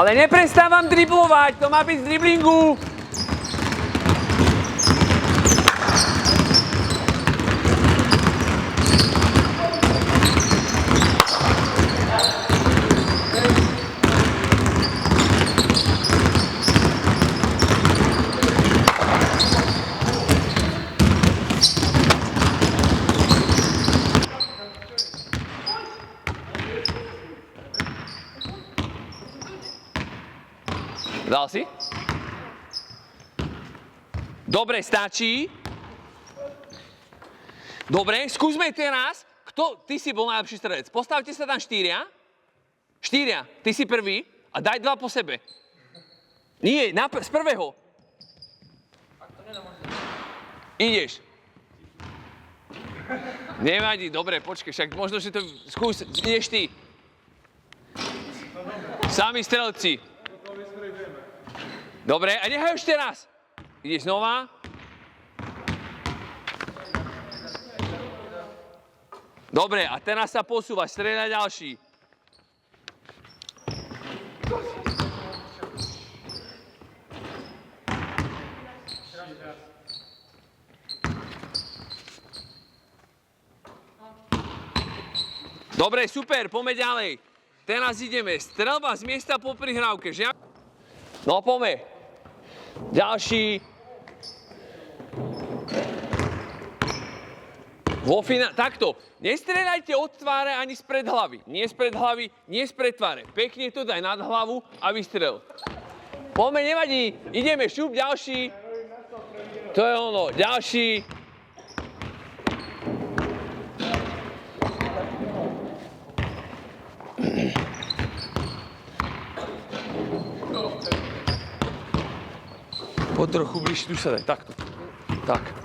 Ale neprestávam driblovať, to má byť z driblingu. Dal si? Dobre, stačí. Dobre, skúsme teraz. Ty si bol najlepší strelec. Postavte sa tam štyria. Štyria. Ty si prvý. A daj dva po sebe. Nie, z prvého. Ideš. Nevadí, dobre, počkaj, však možno, že to skús. Ideš ty. Sami strelci. Dobre, a nechaj ešte raz. Ideš znova. Dobre, a teraz sa posúvaš, strieľaj ďalší. Dobre, super, poďme ďalej. Teraz ideme. Streľba z miesta po prihrávke, že? No, poďme. Ďalší. Takto. Nestrieľajte od tváre ani spred hlavy. Nie spred hlavy, nie spred tváre. Pekne to daj nad hlavu a vystrel. Poďme, nevadí. Ideme, šup, ďalší. To je ono. Ďalší. Poď trochu bližšie, tu sa daj, takto. Tak.